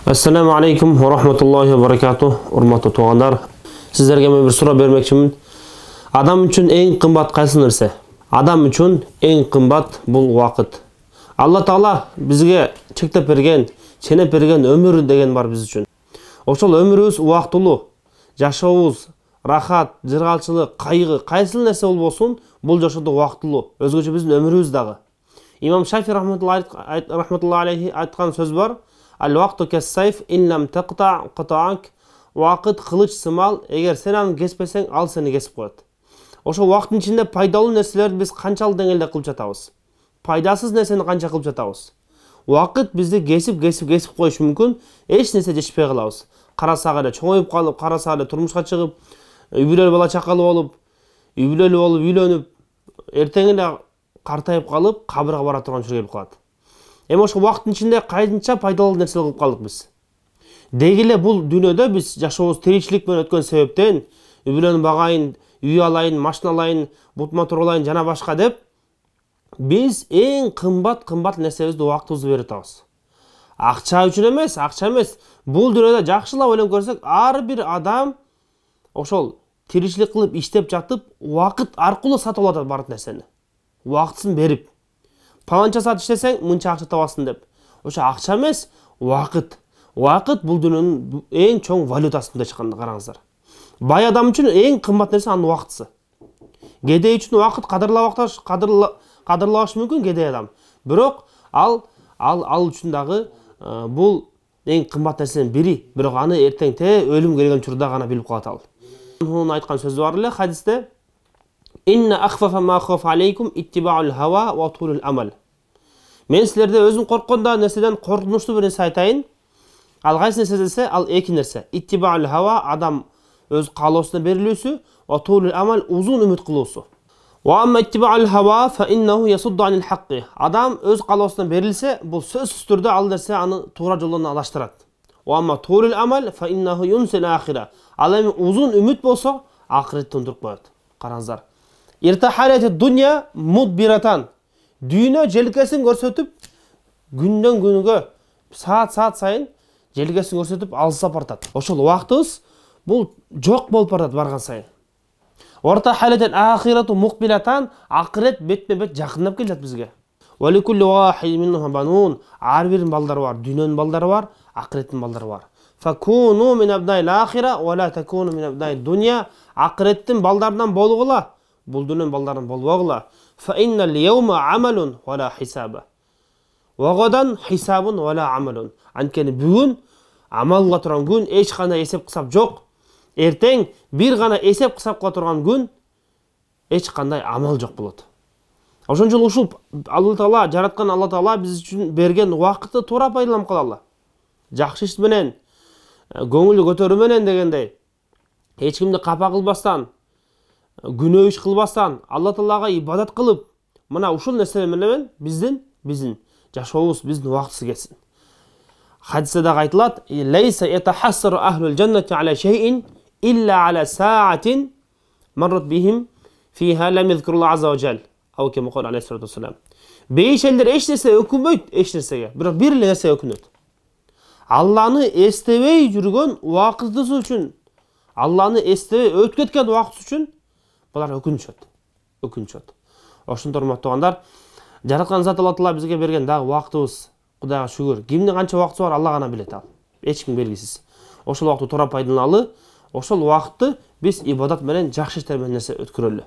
Assalamu alaikum wa rahmatullahi wa barakatuh. Urmatlı tuğanlar. Sizlerge men bir sura bermekçimin. Adam üçün en kımbat qaysı nerse? Adam üçün en kımbat bul vakit. Allah Taala bizge çektep bergen, çenep bergen ömür degen var biz üçün. Oşol ömürübüz убактылуу. Жашообуз рахат, жыргалчылык, кайгы, кайсыл нерсе болбосун, бул жашоодо убактылуу. Өзгөчө биздин өмүрүбүз дагы. Имам Шафи рахматуллахи алейхи айткан сөз бар. Al-waqtu kes-sayf in lam taqta' qata'ak. Вакыт кылыч сымал, эгер сен аны кеспесең, ал сени кесип коет. Ошо убакыттын ичинде пайдалуу нерселерди биз канчалык деңгээлде кылып жатабыз? Пайдасыз нерсени канча кылып жатабыз? Убакыт бизди кесип коюшу мүмкүн, эч нерсе жетишпей калабыз. Карасак эле чоңоюп калып, карасак эле турмушка чыгып, үй бүлөлүү бала чакалуу болуп, үйлөнүп, эртең эле картайып калып, кабырга бара турган учур келип калат. Эми ошо убакыттын ичинде кайдынча пайдалуу нерсе кылып калдык биз. Деги эле бул дүйнөдө биз жашообуз тиричилик менен өткөн себептен үй бүлөнү багайын, үй алайын, машина алайын, бут мотор алайын жана башка деп биз эң кымбат нерсебизди убактыбызды берип атабыз. Акча үчүн эмес, акча эмес. Бул дүйнөдө жакшылап ойлонуп көрсөк, ар бир адам ошол тиричилик кылып иштеп жатып, убакыт аркылуу сатып алат бар нерсени. Убактысын берип, паланча саат иштесең, мынча акча табасың деп. Ошо акча эмес, убакыт. Убакыт бул дүйнөнүн эң чоң валютасында чыкканда караңыздар. Бай адам үчүн эң кымбат нерсе анын убактысы. Кедей үчүн убакыт кадырлабашы мүмкүн кедей адам. Бирок ал үчүн дагы бул эң кымбат нерсенин бири. Бирок аны эртең өлүм келген учурда гана билип калат ал. Мунун айткан сөзү бар эле хадисте. Инна ахфафа ма хафа алейкум иттибаул хава ва тулул амал. Мен силерде өзүм коркконда нерседен коркунучтуу бир нерсе айтайын. Ал кайсы нерсе десе, ал эки нерсе. Иттибаул хава, адам өз каалоосуна берилүүсү, ва тулул амал, узун үмүт кылуусу. Ва амма иттибаул хава фа иннаху ясудду анил хакки. Адам өз каалоосуна берилсе, бул сөзсүз түрдө ал нерсе аны туура жолдон алаштырат. Ва амма тулул амал фа иннаху юнсил ахира. Ал эми узун үмүт болсо, акыретти унутуп коет. Караңыздар. Иртахалати дунья мудбиратан. Дүйнө желкесин көрсөтүп, күндөн күнгө, саат сайын желкесин көрсөтүп алысап бартат. Ошол убактыбыз бул жок болуп бартат барган сайын. Вартахалатал ахирату мукбилатан. Акырет бетме-бет жакындап келет бизге. Ва ликулли вахидин минхум банун. Ар биринин балдары бар, дүйнөнүн балдары бар, акыреттин балдары бар. Факуну мин абнаил ахира ва ла такуну мин абнаид дунья. Акыреттин балдарынан болгула. Бул дүйнөнүн балдарынан болбогула. Фа иннал яума амалун ва ла хисаба. Ва гадан хисабун ва ла амалун. Анткени бүгүн амалга турган күн, эч кандай эсеп кысап жок. Эртең бир гана эсеп кысапка турган күн, эч кандай амал жок болот. Ошон үчүн ушул Алла Таала жараткан Алла Таала биз үчүн берген убакытты туура пайдаланып калалы. Жакшы иш менен, көңүлдү көтөрүү менен дегендей, эч кимди капа кылбастан, күнөө иш кылбастан, Алла Таалага ибадат кылып, мына ушул нерсе менен биздин жашообуз, биздин убактысы кетсин. Хадисте дагы айтылат: "Лейса ятахассару ахлул джаннати аля шейин илля аля саатин маррат бихим фиха лам yazkurullah azza wa jal." Ау кем кол алейхиссалату вассалам. Бейшелдер эч нерсе өкүнбөйт, эч нерсеге. Бирок бир эле нерсе өкүнөт. Алланы эстебей жүргөн убакытыбыз үчүн, Алланы эстебей өтүп кеткен убакыт үчүн булар өкүнүшөт. Ошондо урматтуугандар, жараткан Зат Алла Таала бизге берген дагы убактыбыз, Кудайга шүгүр. Кимдин канча убактысы бар, Алла гана билет ал. Эч ким белгисиз. Ошол убакытты туура пайдаланалы, ошол убакытты биз ибадат менен, жакшы иштер менен нерсе өткөрөлү.